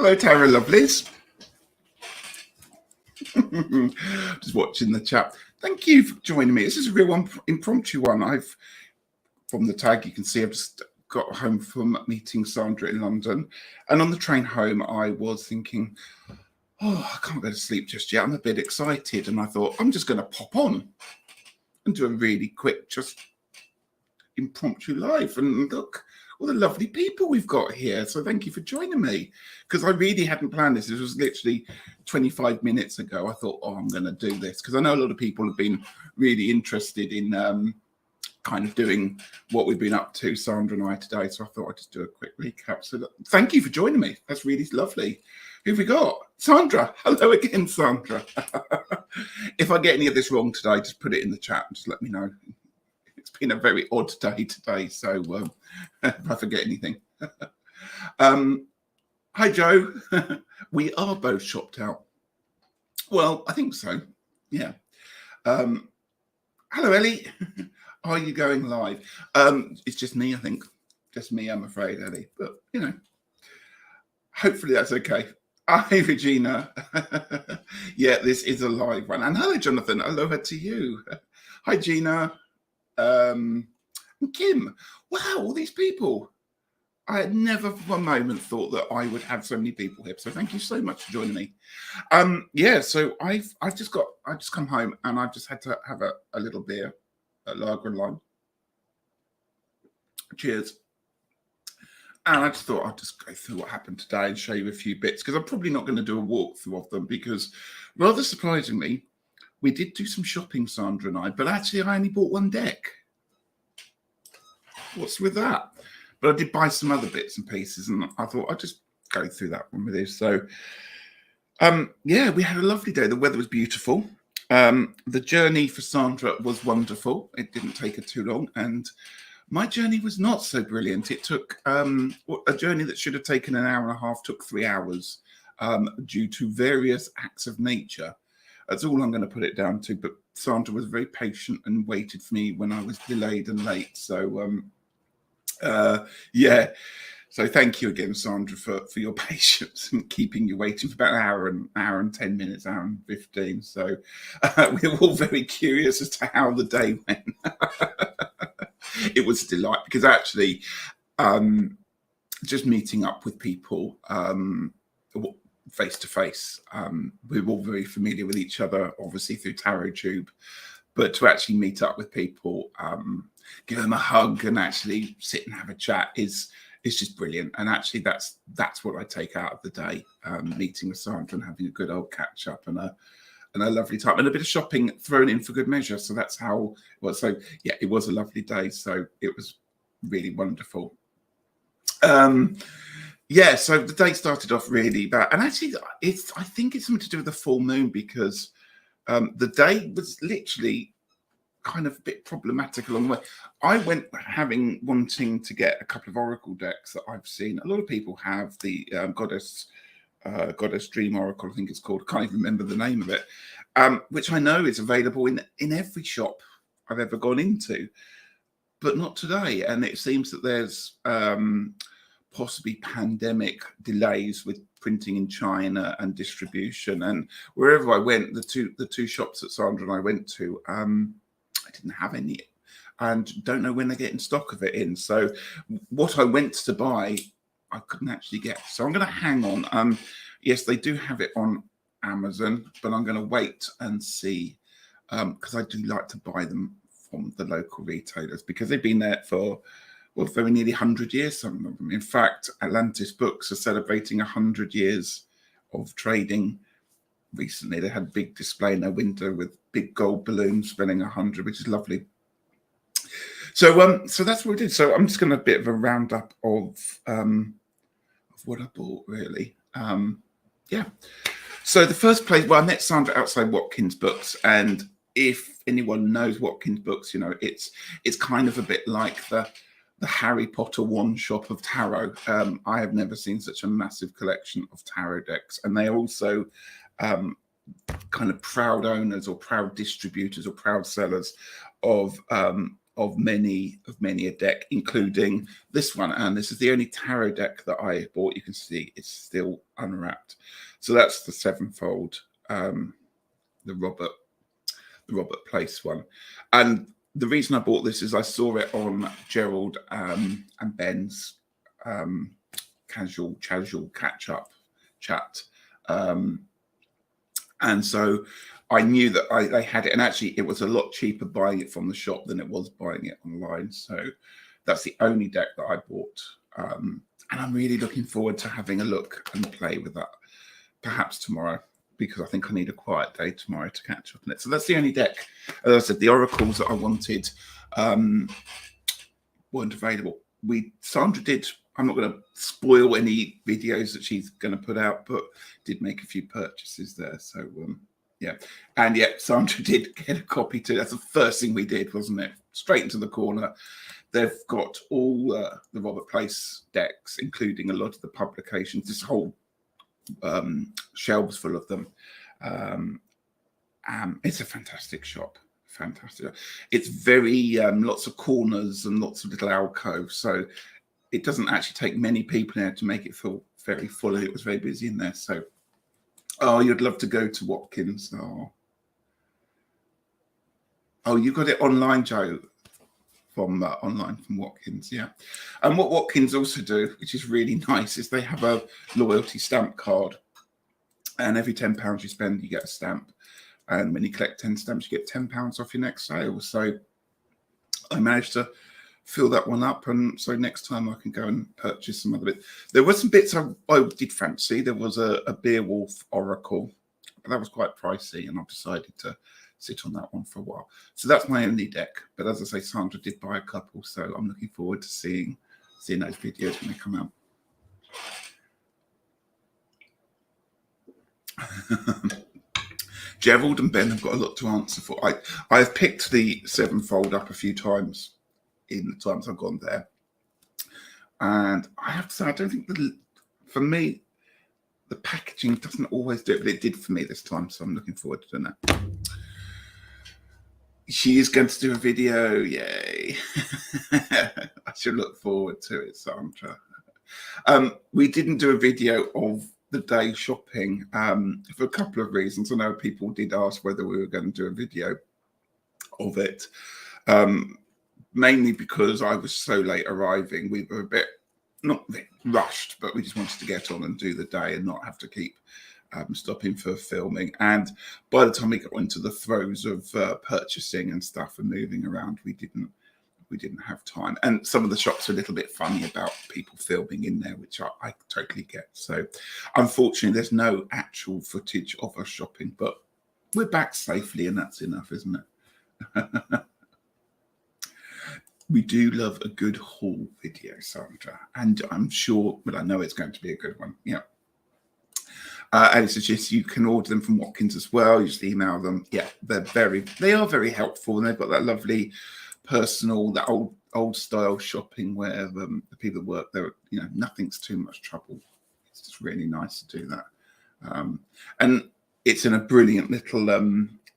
Hello, Tara Lovelace. Just watching the chat. Thank you for joining me. This is a real impromptu one. From the tag, you can see I've just got home from meeting Sandra in London. And on the train home, I was thinking, I can't go to sleep just yet. I'm a bit excited. And I thought, I'm just going to pop on and do a really quick, just impromptu live. And look, all the lovely people we've got here. So thank you for joining me, because I really hadn't planned this. This was literally 25 minutes ago. I thought, I'm going to do this, because I know a lot of people have been really interested in kind of doing what we've been up to, Sandra and I, today. So I thought I'd just do a quick recap. So thank you for joining me. That's really lovely. Who've we got? Sandra. Hello again, Sandra. If I get any of this wrong today, just put it in the chat and just let me know. It's been a very odd day today, so if I forget anything. Hi, Joe. We are both shopped out. Well, I think so. Yeah. Hello, Ellie. Are you going live? It's just me, I think. Just me, I'm afraid, Ellie. But, hopefully that's okay. Hi, Regina. Yeah, this is a live one. And hello, Jonathan. Aloha to you. Hi, Gina. And Kim. Wow, all these people. I had never for a moment thought that I would have so many people here. So thank you so much for joining me. Yeah, so I've just come home and I've just had to have a little beer, a lager and lime. Cheers. And I just thought I'd just go through what happened today and show you a few bits, because I'm probably not going to do a walkthrough of them, because rather surprisingly, we did do some shopping, Sandra and I, but actually I only bought one deck. What's with that? But I did buy some other bits and pieces, and I thought I'd just go through that one with you. So, yeah, we had a lovely day. The weather was beautiful. The journey for Sandra was wonderful. It didn't take her too long. And my journey was not so brilliant. It took a journey that should have taken an hour and a half, took 3 hours due to various acts of nature. That's all I'm going to put it down to. But Sandra was very patient and waited for me when I was delayed and late. So, yeah. So thank you again, Sandra, for your patience and keeping you waiting for about an hour and 10 minutes, hour and 15. So we were all very curious as to how the day went. It was a delight, because actually just meeting up with people face to face, we were all very familiar with each other, obviously through Tarot Tube, but to actually meet up with people, give them a hug and actually sit and have a chat is just brilliant. And actually that's what I take out of the day, meeting with Sandra and having a good old catch up and a lovely time and a bit of shopping thrown in for good measure. So that's how it was. So yeah, it was a lovely day. So it was really wonderful. Yeah, so the day started off really bad. And actually I think it's something to do with the full moon, because the day was literally kind of a bit problematic along the way. I went wanting to get a couple of oracle decks that I've seen. A lot of people have the Goddess Dream Oracle, I think it's called. I can't even remember the name of it, which I know is available in every shop I've ever gone into, but not today. And it seems that there's possibly pandemic delays with printing in China and distribution. And wherever I went, the two shops that Sandra and I went to, I didn't have any, and don't know when they're getting stock of it in. So what I went to buy, I couldn't actually get. So I'm going to hang on. Yes, they do have it on Amazon, but I'm going to wait and see, because I do like to buy them from the local retailers, because they've been there for, well, very nearly 100 years, some of them. In fact, Atlantis Books are celebrating 100 years of trading recently. They had a big display in their window with big gold balloons spelling 100, which is lovely. So so that's what we did. So I'm just going to a bit of a roundup of what I bought, really. Yeah. So the first place, well, I met Sandra outside Watkins Books, and if anyone knows Watkins Books, it's kind of a bit like the Harry Potter one shop of tarot. I have never seen such a massive collection of tarot decks, and they are also kind of proud owners or proud distributors or proud sellers of of many a deck, including this one. And this is the only tarot deck that I bought. You can see it's still unwrapped. So that's the sevenfold, the Robert Place one. And the reason I bought this is I saw it on Gerald and Ben's casual catch up chat. And so I knew that they had it, and actually it was a lot cheaper buying it from the shop than it was buying it online. So that's the only deck that I bought. And I'm really looking forward to having a look and play with that, perhaps tomorrow, because I think I need a quiet day tomorrow to catch up on it. So that's the only deck. As I said, the oracles that I wanted weren't available. Sandra did. I'm not going to spoil any videos that she's going to put out, but did make a few purchases there. So yeah, and yeah, Sandra did get a copy too. That's the first thing we did, wasn't it? Straight into the corner. They've got all the Robert Place decks, including a lot of the publications. This whole shelves full of them. It's a fantastic shop. Fantastic. It's very lots of corners and lots of little alcoves. So it doesn't actually take many people in there to make it feel very full. It was very busy in there. So, oh, you'd love to go to Watkins. Oh, you got it online, Joe, from online from Watkins. Yeah. And what Watkins also do, which is really nice, is they have a loyalty stamp card. And every £10 you spend, you get a stamp. And when you collect 10 stamps, you get £10 off your next sale. So I managed to fill that one up, and so next time I can go and purchase some other bits. There were some bits I did fancy. There was a Beowulf Oracle, but that was quite pricey, and I've decided to sit on that one for a while. So that's my only deck. But as I say, Sandra did buy a couple, so I'm looking forward to seeing those videos when they come out. Gerald and Ben have got a lot to answer for. I've picked the sevenfold up a few times in the times I've gone there, and I have to say, I don't think for me the packaging doesn't always do it, but it did for me this time. So I'm looking forward to doing that. She is going to do a video, yay! I should look forward to it, Sandra. We didn't do a video of the day shopping for a couple of reasons. I know people did ask whether we were going to do a video of it, mainly because I was so late arriving. We were not a bit rushed, but we just wanted to get on and do the day and not have to keep stopping for filming. And by the time we got into the throes of purchasing and stuff and moving around, we didn't have time. And some of the shops are a little bit funny about people filming in there, which I totally get. So unfortunately, there's no actual footage of us shopping, but we're back safely, and that's enough, isn't it? We do love a good haul video, Sandra, and I'm sure, well, I know it's going to be a good one. Yeah. And it suggests you can order them from Watkins as well. You just email them. Yeah, they are very helpful, and they've got that lovely personal, that old style shopping where the people that work there, nothing's too much trouble. It's just really nice to do that. And it's in a brilliant little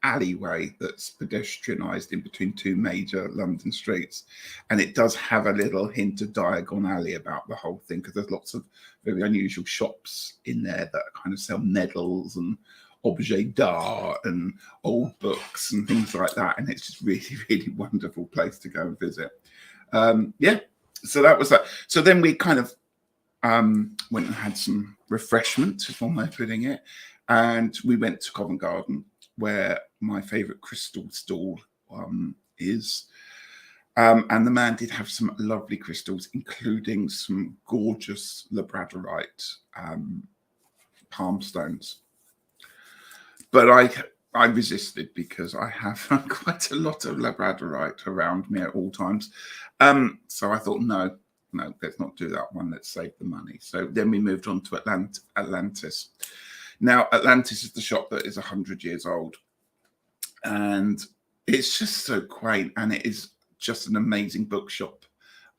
alleyway that's pedestrianised in between two major London streets, and it does have a little hint of Diagon Alley about the whole thing, because there's lots of very unusual shops in there that kind of sell medals and objets d'art and old books and things like that, and it's just really, really wonderful place to go and visit. Yeah, so that was that. So then we kind of went and had some refreshment, is one way of putting it, and we went to Covent Garden, where my favourite crystal stall is. And the man did have some lovely crystals, including some gorgeous labradorite palm stones. But I resisted, because I have quite a lot of labradorite around me at all times. So I thought, no, let's not do that one. Let's save the money. So then we moved on to Atlantis. Now, Atlantis is the shop that is 100 years old, and it's just so quaint, and it is just an amazing bookshop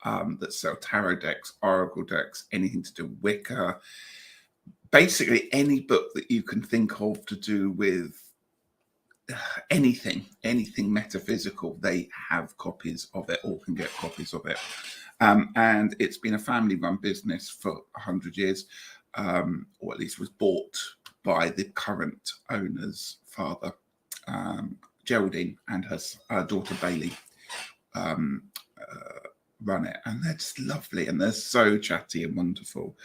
that sell tarot decks, oracle decks, anything to do with Wicca, basically any book that you can think of to do with anything metaphysical, they have copies of it or can get copies of it. And it's been a family-run business for 100 years, or at least was bought by the current owner's father, Geraldine, and her daughter Bailey run it, and they're just lovely, and they're so chatty and wonderful,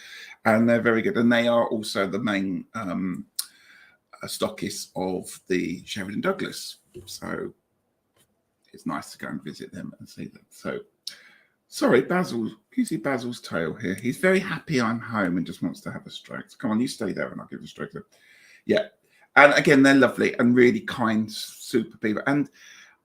and they're very good. And they are also the main stockists of the Sheridan Douglas, so it's nice to go and visit them and see them. So, sorry, Basil. Can you see Basil's tail here? He's very happy I'm home and just wants to have a stroke. So come on, you stay there and I'll give a stroke. Yeah, and again, they're lovely and really kind, super people. And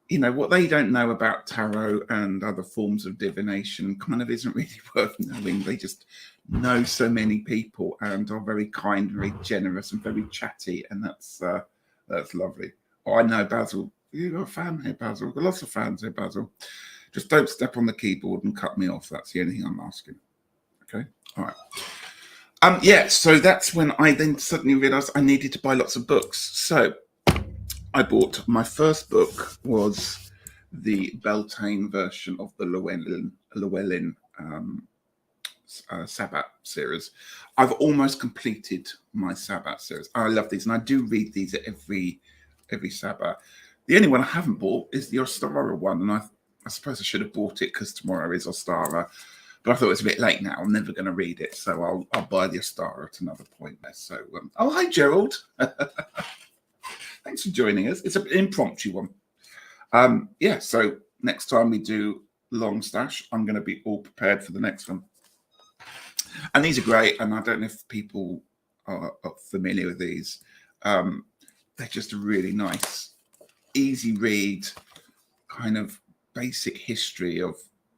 you know what they don't know about tarot and other forms of divination kind of isn't really worth knowing. They just know so many people and are very kind, very generous, and very chatty, and that's lovely. Oh, I know, Basil. You've got a fan here, Basil. Got lots of fans here, Basil. Just don't step on the keyboard and cut me off. That's the only thing I'm asking. Okay, all right. Yeah. So that's when I then suddenly realised I needed to buy lots of books. So I bought, my first book was the Beltane version of the Llewellyn Sabbat series. I've almost completed my Sabbat series. I love these, and I do read these at every Sabbat. The only one I haven't bought is the Ostara one, and I suppose I should have bought it because tomorrow is Ostara, but I thought it was a bit late now. I'm never going to read it, so I'll buy the Ostara at another point there. So, oh, hi, Gerald. Thanks for joining us. It's an impromptu one. Yeah, so next time we do Long Stash, I'm going to be all prepared for the next one. And these are great, and I don't know if people are familiar with these. They're just a really nice, easy read, kind of basic history of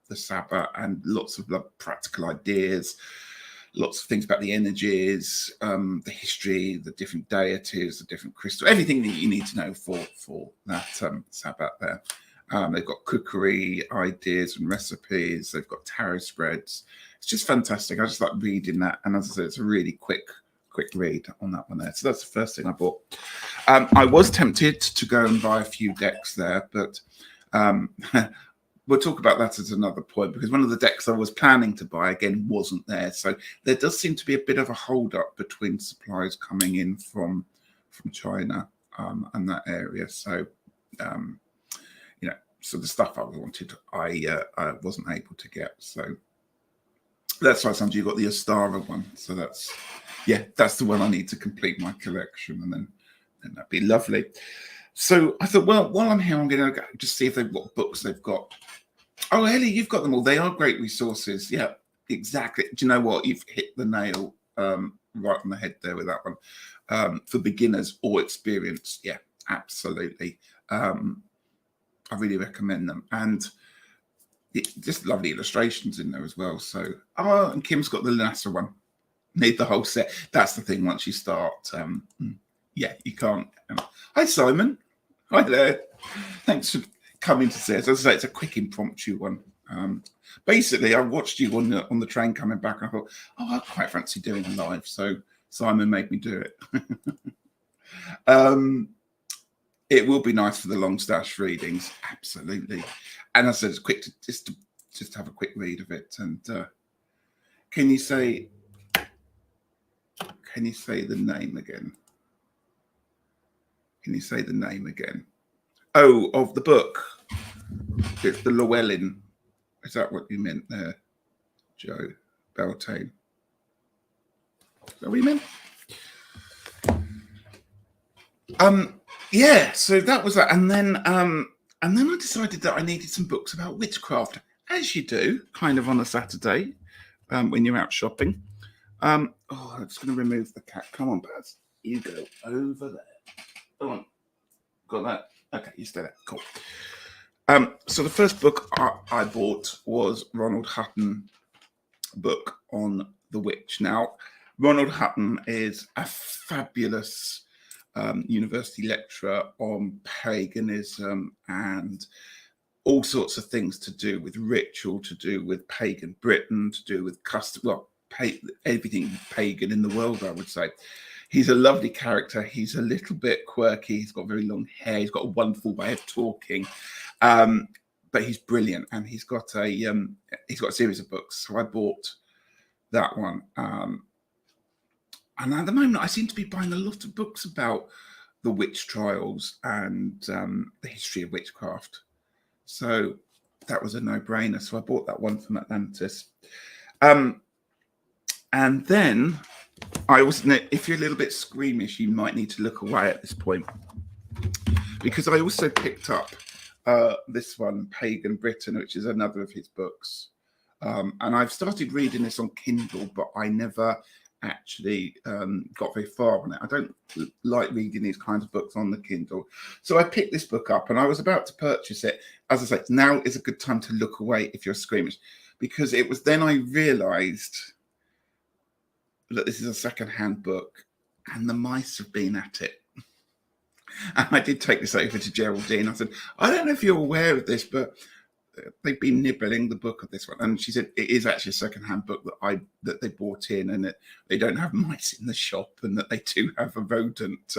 the Sabbath and lots of practical ideas, lots of things about the energies, the history, the different deities, the different crystals, everything that you need to know for that Sabbath there. They've got cookery ideas and recipes. They've got tarot spreads. It's just fantastic. I just like reading that. And as I said, it's a really quick read on that one there. So that's the first thing I bought. I was tempted to go and buy a few decks there, but we'll talk about that at another point, because one of the decks I was planning to buy, again, wasn't there. So there does seem to be a bit of a hold-up between supplies coming in from China and that area. So, you know, so the stuff I wanted, I wasn't able to get. So that's why sometimes you got the Ostara one. So that's the one I need to complete my collection, and then that'd be lovely. So I thought, well, while I'm here, I'm going to go just see if they've got books they've got. Oh, Ellie, you've got them all. They are great resources. Yeah, exactly. Do you know what? You've hit the nail right on the head there with that one. For beginners or experienced, yeah, absolutely. I really recommend them. And just lovely illustrations in there as well. So, and Kim's got the Lhasa one. Need the whole set. That's the thing. Once you start, yeah, you can't. Hi, Simon. Hi there. Thanks for coming to see us. As I say, it's a quick impromptu one. Basically, I watched you on the train coming back. I thought, oh, I quite fancy doing a live. So Simon made me do it. It will be nice for the long stash readings, absolutely. And as I said, it's quick to just have a quick read of it. And can you say the name again? Can you say the name again? Oh, of the book. It's the Llewellyn. Is that what you meant there, Joe? Beltane. Is that what you meant? Yeah, so that was that. And then I decided that I needed some books about witchcraft, as you do, kind of on a Saturday, when you're out shopping. I'm just going to remove the cat. Come on, Baz. You go over there. Come on. Got that? Okay, you stay there. Cool. So the first book I bought was Ronald Hutton's book on the witch. Now, Ronald Hutton is a fabulous university lecturer on paganism and all sorts of things to do with ritual, to do with pagan Britain, to do with custom, well, everything pagan in the world, I would say. He's a lovely character. He's a little bit quirky. He's got very long hair. He's got a wonderful way of talking, but he's brilliant. And he's got a series of books. So I bought that one. And at the moment, I seem to be buying a lot of books about the witch trials and the history of witchcraft. So that was a no-brainer. So I bought that one from Atlantis. And then I also, if you're a little bit squeamish, you might need to look away at this point, because I also picked up this one, Pagan Britain, which is another of his books. And I've started reading this on Kindle, but I never actually got very far on it. I don't like reading these kinds of books on the Kindle. So I picked this book up and I was about to purchase it. As I say, now is a good time to look away if you're squeamish, because it was then I realized that this is a second-hand book and the mice have been at it. And I did take this over to Geraldine. I said, I don't know if you're aware of this, but they've been nibbling the book of this one. And she said, it is actually a second-hand book that they bought in, and that they don't have mice in the shop, and that they do have a rodent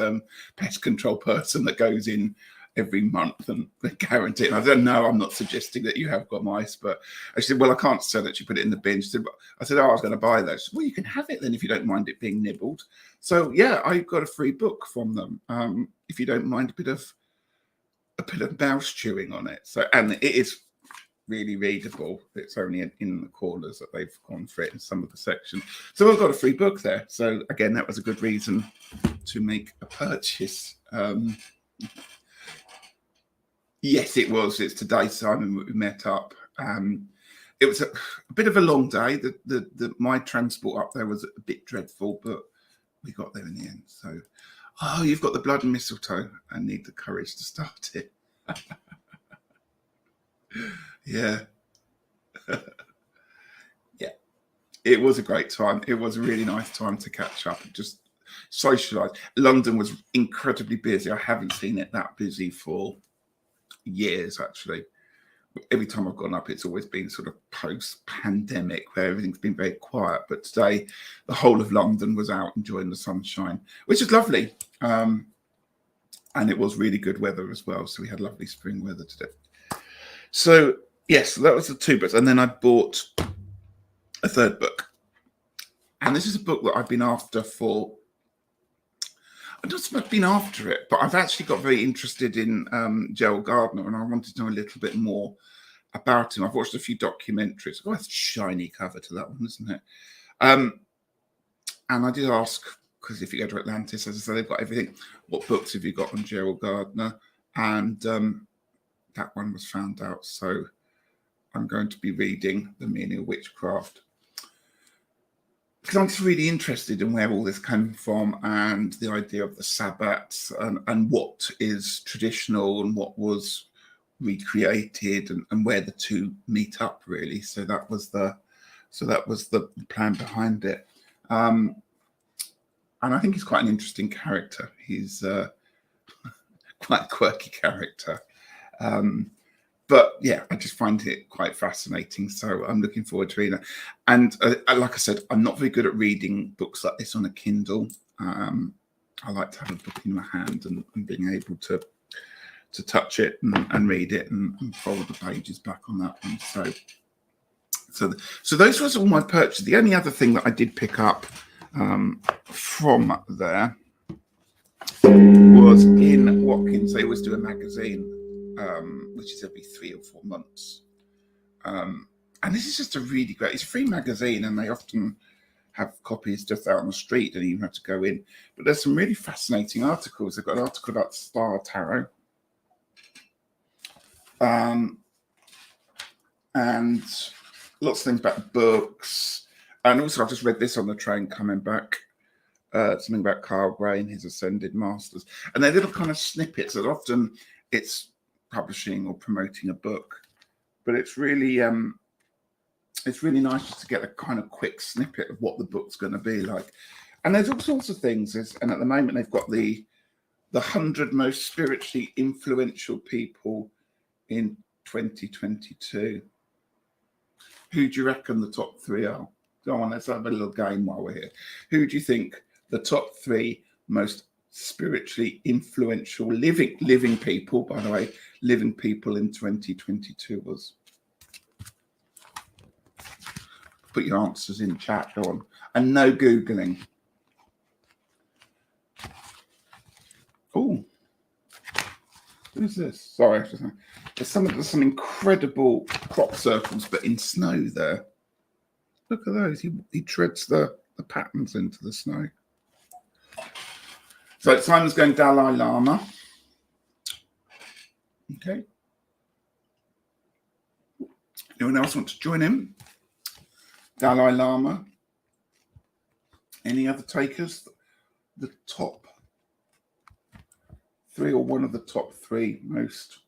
pest control person that goes in every month, and they guarantee it. And I don't know, I'm not suggesting that you have got mice, but she said, well, I can't sell it. She put it in the bin. She said, I said, oh, I was going to buy those. She said, well, you can have it then if you don't mind it being nibbled. So yeah, I got a free book from them, if you don't mind a bit of mouse chewing on it. So, and it is really readable. It's only in the corners that they've gone for it in some of the sections. So I've got a free book there. So again, that was a good reason to make a purchase. Yes, it was. It's today, Simon, we met up. It was a bit of a long day. My transport up there was a bit dreadful, but we got there in the end. So, oh, you've got the blood and mistletoe. I need the courage to start it. Yeah. Yeah. It was a great time. It was a really nice time to catch up and just socialise. London was incredibly busy. I haven't seen it that busy for years, actually. Every time I've gone up, it's always been sort of post-pandemic, where everything's been very quiet. But today, the whole of London was out enjoying the sunshine, which is lovely. And it was really good weather as well. So we had lovely spring weather today. So yes, that was the two books. And then I bought a third book. And this is a book that I've been after for, I've not so much been after it, but I've actually got very interested in Gerald Gardner, and I wanted to know a little bit more about him. I've watched a few documentaries. Oh, it's a shiny cover to that one, isn't it? And I did ask, because if you go to Atlantis, as I said, they've got everything. What books have you got on Gerald Gardner? And that one was found out. So I'm going to be reading The Meaning of Witchcraft, because I'm just really interested in where all this came from, and the idea of the Sabbats, and what is traditional and what was recreated, and where the two meet up, really. So that was the plan behind it. And I think he's quite an interesting character. He's quite a quirky character. But yeah, I just find it quite fascinating. So I'm looking forward to reading it. And like I said, I'm not very good at reading books like this on a Kindle. I like to have a book in my hand and being able to touch it and read it and follow the pages back on that one. So those was all my purchases. The only other thing that I did pick up from there was in Watkins. They always do a magazine, which is every 3 or 4 months. And this is just a really great, it's a free magazine, and they often have copies just out on the street and you even have to go in. But there's some really fascinating articles. They've got an article about Star Tarot. And lots of things about books. And also I've just read this on the train coming back. Something about Carl Gray and his Ascended Masters. And they're little kind of snippets that often it's publishing or promoting a book. But it's really nice just to get a kind of quick snippet of what the book's going to be like. And there's all sorts of things. And at the moment, they've got the 100 most spiritually influential people in 2022. Who do you reckon the top 3 are? Go on, let's have a little game while we're here. Who do you think the top 3 most spiritually influential living people, by the way, living people in 2022 was. Put your answers in chat, go on. And no Googling. Oh, who's this? Sorry, there's some incredible crop circles, but in snow there. Look at those. He treads the patterns into the snow. So Simon's going Dalai Lama. Okay. Anyone else want to join him? Dalai Lama. Any other takers? The top 3 or one of the top 3 most,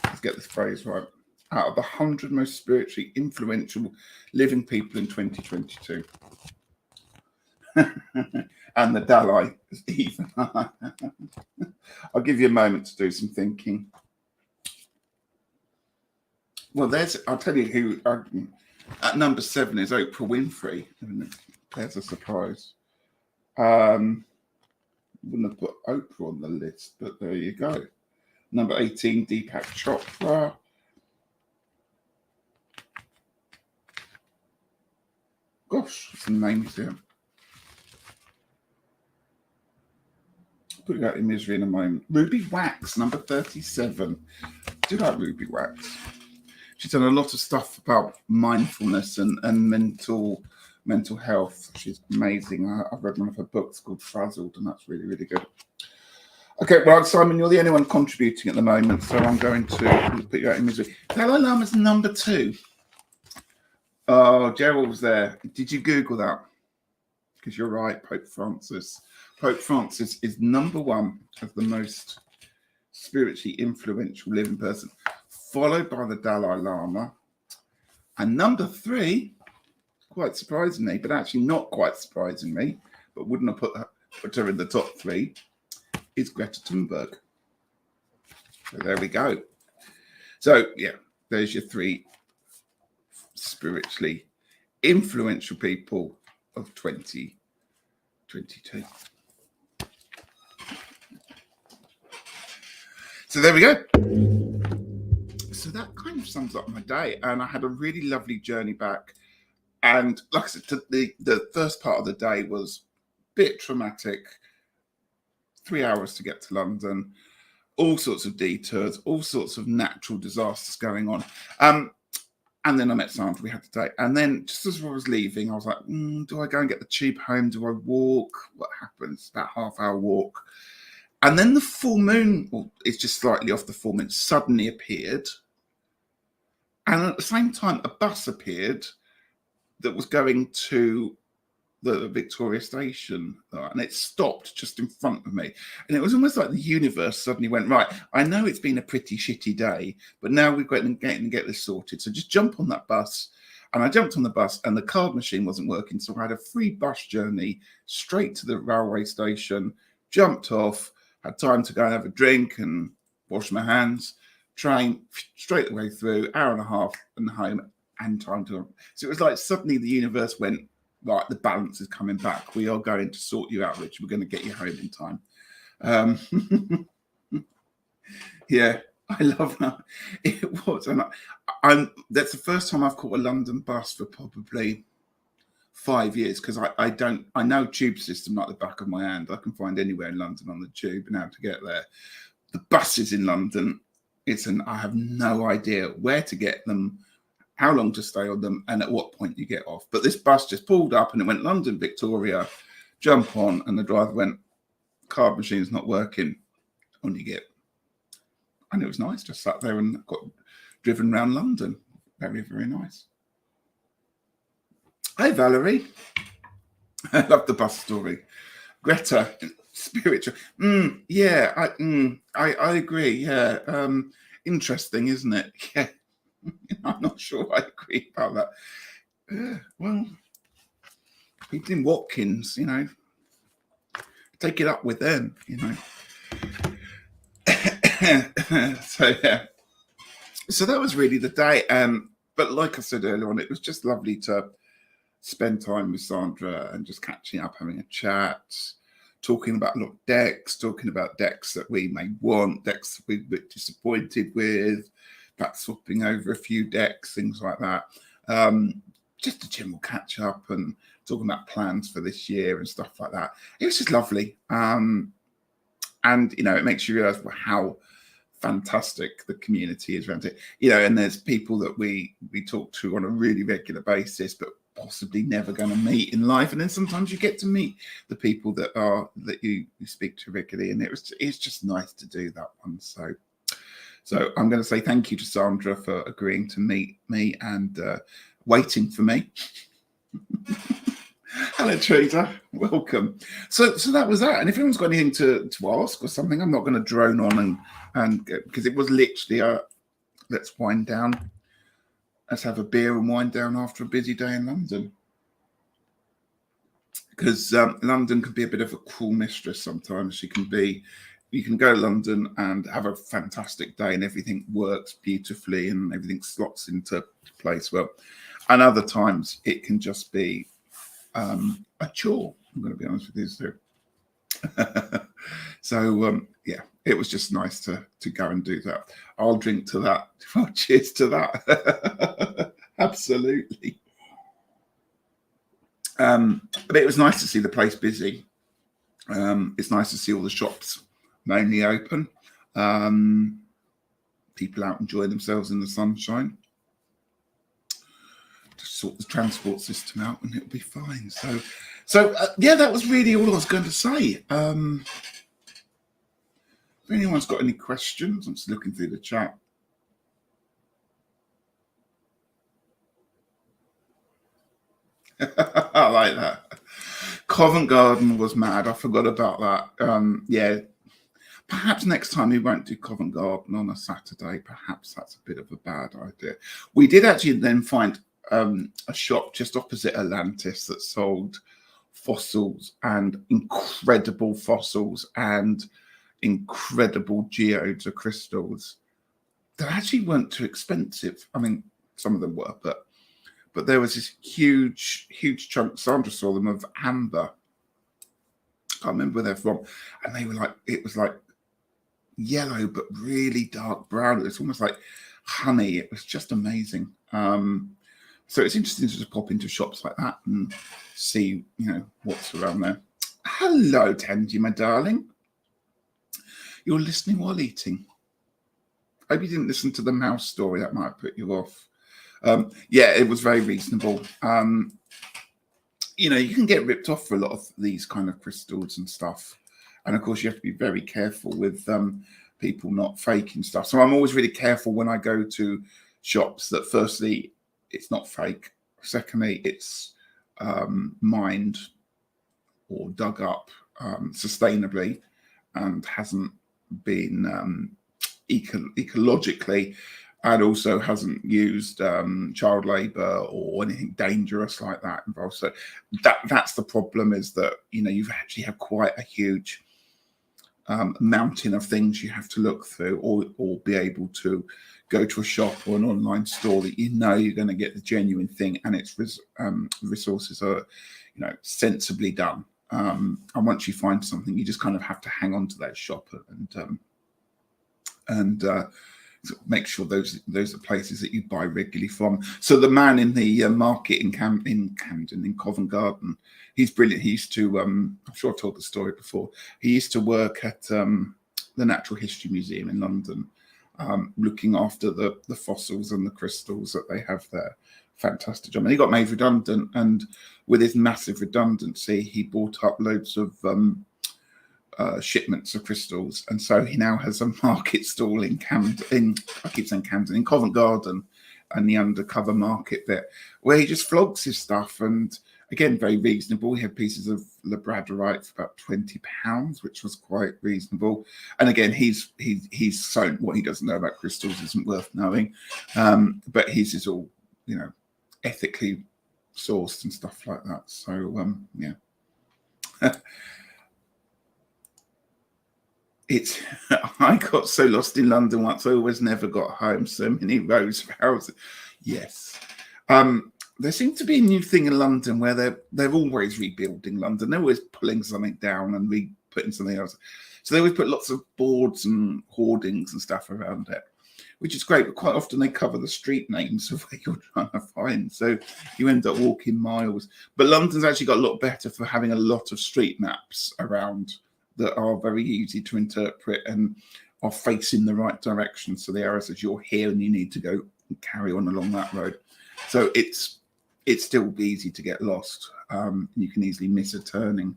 let's get this phrase right, out of the 100 most spiritually influential living people in 2022. And the Dalai even. I'll give you a moment to do some thinking. Well, I'll tell you who, at number 7 is Oprah Winfrey. There's a surprise. Wouldn't have put Oprah on the list, but there you go. Number 18, Deepak Chopra. Gosh, some names here. Put you out in misery in a moment. Ruby Wax, number 37. I do like Ruby Wax. She's done a lot of stuff about mindfulness and mental health. She's amazing. I've read one of her books called Frazzled, and that's really, really good. Okay, well, Simon, you're the only one contributing at the moment, so I'm going to put you out in misery. Dalai Lama's number 2. Oh, Gerald was there. Did you Google that? Because you're right, Pope Francis. Pope Francis is number 1 of the most spiritually influential living person, followed by the Dalai Lama. And number 3, quite surprisingly, but actually not quite surprisingly, but wouldn't have put her in the top 3, is Greta Thunberg. So there we go. So, yeah, there's your 3 spiritually influential people of 2022. So there we go. So that kind of sums up my day, and I had a really lovely journey back. And like I said, the first part of the day was a bit traumatic. 3 hours to get to London, all sorts of detours, all sorts of natural disasters going on. And then I met Sandra, we had the day. And then just as I was leaving, I was like, do I go and get the tube home? Do I walk? What happens? About half-hour walk. And then the full moon, well, it's just slightly off the full moon, suddenly appeared. And at the same time, a bus appeared that was going to the Victoria Station, and it stopped just in front of me. And it was almost like the universe suddenly went, right, I know it's been a pretty shitty day, but now we've got to get this sorted. So just jump on that bus. And I jumped on the bus, and the card machine wasn't working. So I had a free bus journey straight to the railway station, jumped off, had time to go and have a drink and wash my hands, train straight the way through, hour and a half and home, and time to. So it was like suddenly the universe went, right, the balance is coming back. We are going to sort you out, Rich. We're going to get you home in time. Yeah, I love that. It was. And that's the first time I've caught a London bus for probably 5 years, because I know tube system like the back of my hand. I can find anywhere in London on the tube and how to get there. The buses in London, I have no idea where to get them, how long to stay on them, and at what point you get off. But this bus just pulled up and it went London, Victoria, jump on, and the driver went, card machine's not working, on you get. And it was nice, just sat there and got driven around London. Very, very nice. Hi, Valerie. I love the bus story. Greta, spiritual. Yeah, I agree. Yeah, interesting, isn't it? Yeah. I'm not sure I agree about that. Well, people in Watkins, take it up with them, So, yeah. So that was really the day. But like I said earlier on, it was just lovely to spend time with Sandra and just catching up, having a chat, talking about a lot of decks, talking about decks that we may want, decks that we've been disappointed with, perhaps swapping over a few decks, things like that. Just a general catch up and talking about plans for this year and stuff like that. It was just lovely. And, you know, it makes you realize how fantastic the community is around it. You know, and there's people that we talk to on a really regular basis, but possibly never going to meet in life. And then sometimes you get to meet the people that you speak to regularly. And it's just nice to do that one. So I'm going to say thank you to Sandra for agreeing to meet me and waiting for me. Hello, Teresa. Welcome. So that was that. And if anyone's got anything to ask or something, I'm not going to drone on and because it was literally let's wind down. Let's have a beer and wind down after a busy day in London. Because London can be a bit of a cruel mistress sometimes. You can go to London and have a fantastic day and everything works beautifully and everything slots into place well. And other times it can just be a chore. I'm going to be honest with you, so yeah, it was just nice to go and do that. I'll drink to that. Oh, cheers to that. Absolutely. But it was nice to see the place busy. It's nice to see all the shops mainly open. People out enjoying themselves in the sunshine. Just sort the transport system out and it'll be fine. So yeah, that was really all I was going to say. If anyone's got any questions, I'm just looking through the chat. I like that. Covent Garden was mad. I forgot about that. Yeah, perhaps next time we won't do Covent Garden on a Saturday. Perhaps that's a bit of a bad idea. We did actually then find a shop just opposite Atlantis that sold fossils and incredible fossils and incredible geodes of crystals that actually weren't too expensive. I mean, some of them were, but there was this huge chunk. Sandra saw them of amber. I can't remember where they're from, and they were like, it was like yellow but really dark brown. It was almost like honey. It was just amazing. So it's interesting to just pop into shops like that and see, you know, what's around there. Hello, Tandy, my darling. You're listening while eating. I hope you didn't listen to the mouse story. That might put you off. Yeah, it was very reasonable. You know, you can get ripped off for a lot of these kind of crystals and stuff. And of course, you have to be very careful with people not faking stuff. So I'm always really careful when I go to shops that firstly, it's not fake. Secondly, it's mined or dug up sustainably and hasn't been ecologically, and also hasn't used child labor or anything dangerous like that involved. So that's the problem, is that, you know, you've actually have quite a huge mountain of things you have to look through, or be able to go to a shop or an online store that you know you're going to get the genuine thing and its resources are, you know, sensibly done. And once you find something, you just kind of have to hang on to that shop and make sure those are places that you buy regularly from. So the man in the market in Camden, in Covent Garden, he's brilliant. He used to, I'm sure I've told the story before. He used to work at the Natural History Museum in London, looking after the fossils and the crystals that they have there. Fantastic job. And he got made redundant, and with his massive redundancy, he bought up loads of shipments of crystals, and so he now has a market stall in Camden. I keep saying Camden, in Covent Garden, and the undercover market bit, where he just flogs his stuff. And again, very reasonable. We had pieces of labradorite for about £20, which was quite reasonable. And again, he's sown. What he doesn't know about crystals isn't worth knowing, but his is all, you know, ethically sourced and stuff like that. So yeah. I got so lost in London once, I always never got home. So many rows of houses. Yes. there seems to be a new thing in London where they're always rebuilding London. They're always pulling something down and putting something else. So they always put lots of boards and hoardings and stuff around it, which is great. But quite often they cover the street names of where you're trying to find. So you end up walking miles. But London's actually got a lot better for having a lot of street maps around that are very easy to interpret and are facing the right direction. So the arrow says you're here and you need to go and carry on along that road. So it's still easy to get lost. You can easily miss a turning.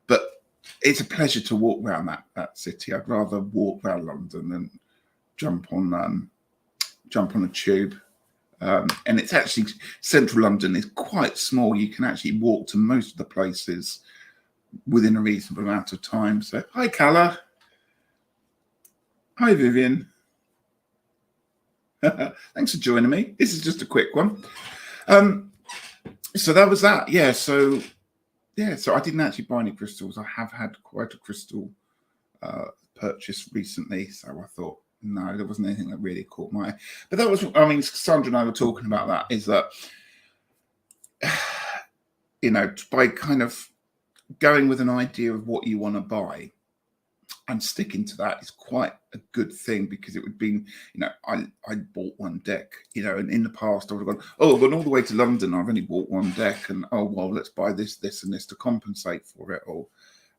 But it's a pleasure to walk around that city. I'd rather walk around London than jump on a tube. And it's actually, central London is quite small. You can actually walk to most of the places within a reasonable amount of time. So, hi, Calla. Hi, Vivian. Thanks for joining me. This is just a quick one. So that was that. Yeah, so I didn't actually buy any crystals. I have had quite a crystal purchase recently. So I thought, no, there wasn't anything that really caught my eye. But that was, I mean, Sandra and I were talking about that, is that, by kind of going with an idea of what you want to buy and sticking to that is quite a good thing, because it would be, I bought one deck, and in the past I would have gone, I've gone all the way to London, I've only bought one deck, and let's buy this, and this to compensate for it all.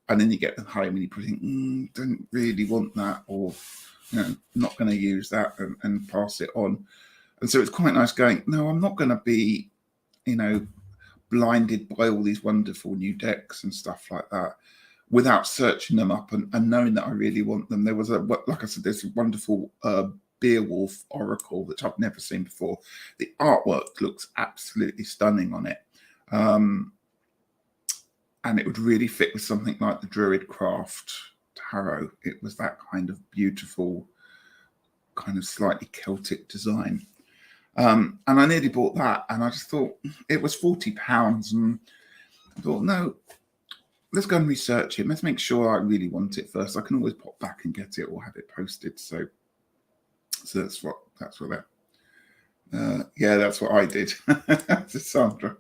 And then you get home and you think, don't really want that, or not going to use that, and pass it on. And so it's quite nice going, no, I'm not going to be, blinded by all these wonderful new decks and stuff like that without searching them up and knowing that I really want them. There was like I said, there's a wonderful Beowulf Oracle, which I've never seen before. The artwork looks absolutely stunning on it. And it would really fit with something like the Druidcraft Tarot. It was that kind of beautiful, kind of slightly Celtic design. And I nearly bought that, and I just thought it was £40, and I thought, no, let's go and research it. Let's make sure I really want it first. I can always pop back and get it or have it posted. So that's what that's what I did. Sandra.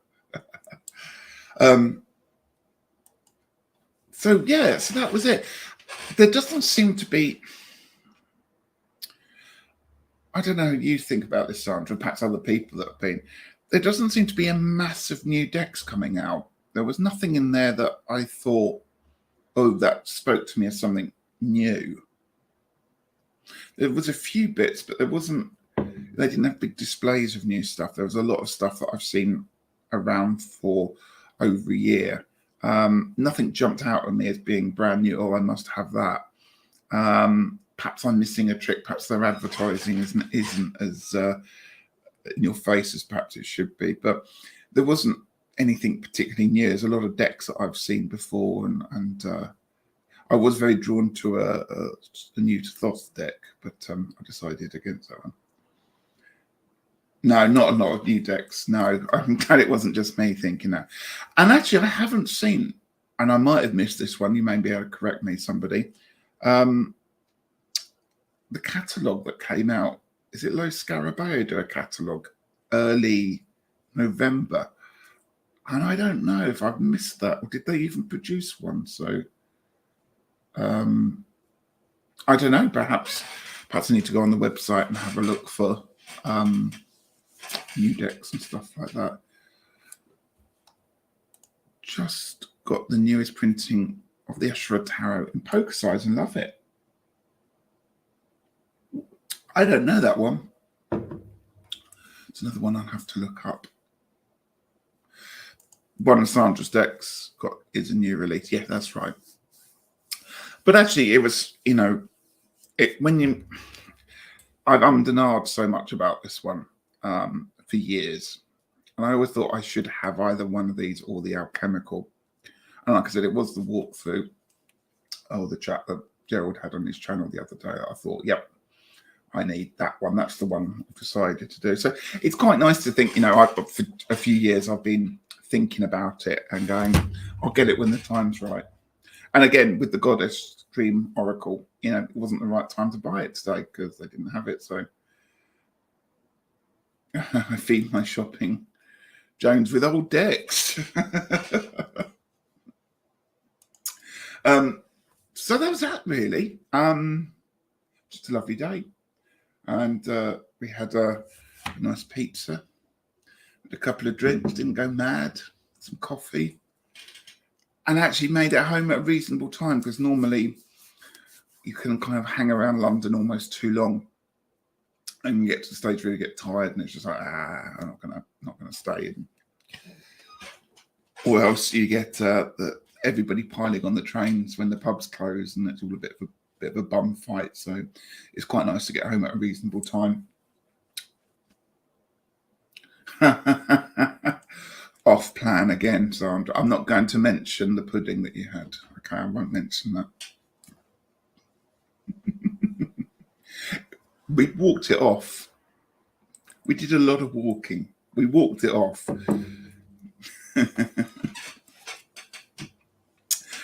So that was it. There doesn't seem to be, I don't know how you think about this, Sandra, perhaps other people that have been, there doesn't seem to be a massive new decks coming out. There was nothing in there that I thought, that spoke to me as something new. There was a few bits, but they didn't have big displays of new stuff. There was a lot of stuff that I've seen around for over a year. Nothing jumped out at me as being brand new. I must have that. Perhaps I'm missing a trick. Perhaps their advertising isn't as in your face as perhaps it should be. But there wasn't anything particularly new. There's a lot of decks that I've seen before, and I was very drawn to a new Thoth deck, but I decided against that one. No, not a lot of new decks. No, I'm glad it wasn't just me thinking that. And actually, I haven't seen, and I might have missed this one. You may be able to correct me, somebody. The catalogue that came out, is it Los Scarabeo do a catalogue early November? And I don't know if I've missed that, or did they even produce one? So I don't know. Perhaps I need to go on the website and have a look for new decks and stuff like that. Just got the newest printing of the Ashura Tarot in poker size and love it. I don't know that one. It's another one I'll have to look up. One of Sandra's decks is a new release. Yeah, that's right. But actually, it was, I've ummed so much about this one for years. And I always thought I should have either one of these or the alchemical. And like I said, it was the walkthrough, the chat that Gerald had on his channel the other day. I thought, yep, I need that one. That's the one I've decided to do. So it's quite nice to think, for a few years I've been thinking about it and going, I'll get it when the time's right. And again, with the Goddess Dream Oracle, it wasn't the right time to buy it today because they didn't have it. So I feed my shopping Jones with old decks. So that was that really. Just a lovely day. And we had a nice pizza, a couple of drinks, didn't go mad, some coffee, and actually made it home at a reasonable time, because normally you can kind of hang around London almost too long and you get to the stage where you get tired and it's just like, I'm not gonna stay. Or else you get everybody piling on the trains when the pubs close, and it's all a bit of a bum fight. So it's quite nice to get home at a reasonable time. Off plan again, Sandra. I'm not going to mention the pudding that you had. Okay, I won't mention that. We walked it off. We did a lot of walking. We walked it off.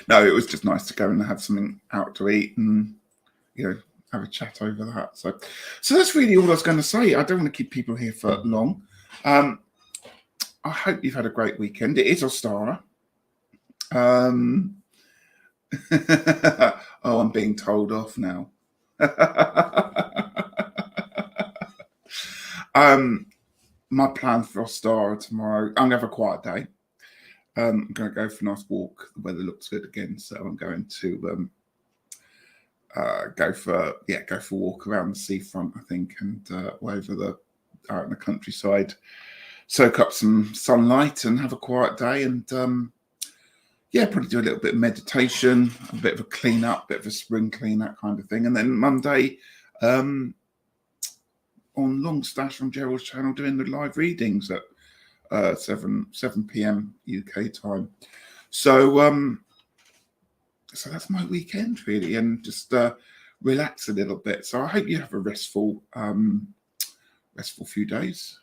No, it was just nice to go and have something out to eat and, have a chat over that. So that's really all I was going to say. I don't want to keep people here for long. I hope you've had a great weekend. It is Ostara. Oh, I'm being told off now. My plan for Ostara tomorrow, I'm going to have a quiet day. I'm going to go for a nice walk. The weather looks good again, so I'm going to go for a walk around the seafront, I think, and over out in the countryside, soak up some sunlight and have a quiet day, and probably do a little bit of meditation, a bit of a clean up, bit of a spring clean, that kind of thing. And then Monday on Longstash on Gerald's channel, doing the live readings at 7 p.m. UK time. So that's my weekend really, and just relax a little bit. So I hope you have a restful few days.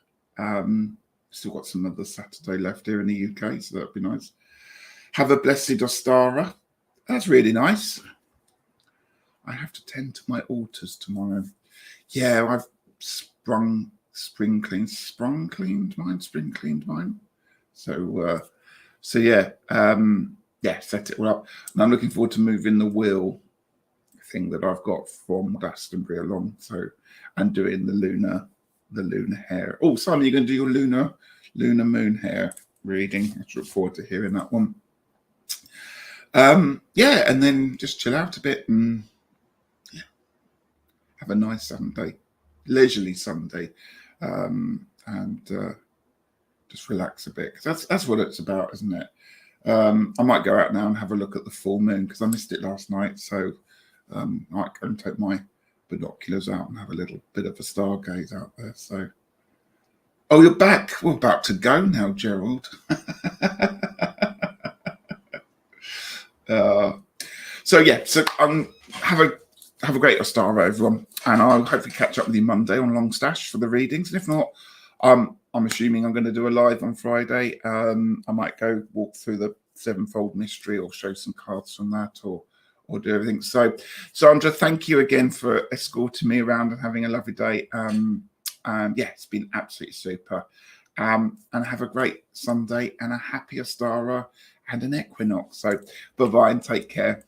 Still got some other Saturday left here in the UK, so that'd be nice. Have a blessed Ostara. That's really nice. I have to tend to my altars tomorrow. Yeah, I've spring cleaned mine. So set it all up. And I'm looking forward to moving the wheel thing that I've got from Glastonbury along. So, and doing the lunar hair. Oh, Simon, you're going to do your lunar moon hair reading. I look forward to hearing that one. And then just chill out a bit and have a nice Sunday, leisurely Sunday, and just relax a bit, because that's what it's about, isn't it? I might go out now and have a look at the full moon, because I missed it last night. So I might go and take my binoculars out and have a little bit of a stargaze out there. So, oh, you're back. We're about to go now, Gerald. So have a great Ostara, everyone, and I'll hopefully catch up with you Monday on Longstash for the readings. And if not, I'm assuming I'm going to do a live on Friday. I might go walk through the Sevenfold Mystery or show some cards from that, or do everything. So Sandra, thank you again for escorting me around and having a lovely day. It's been absolutely super. And have a great Sunday and a happy Ostara and an equinox. So bye-bye and take care.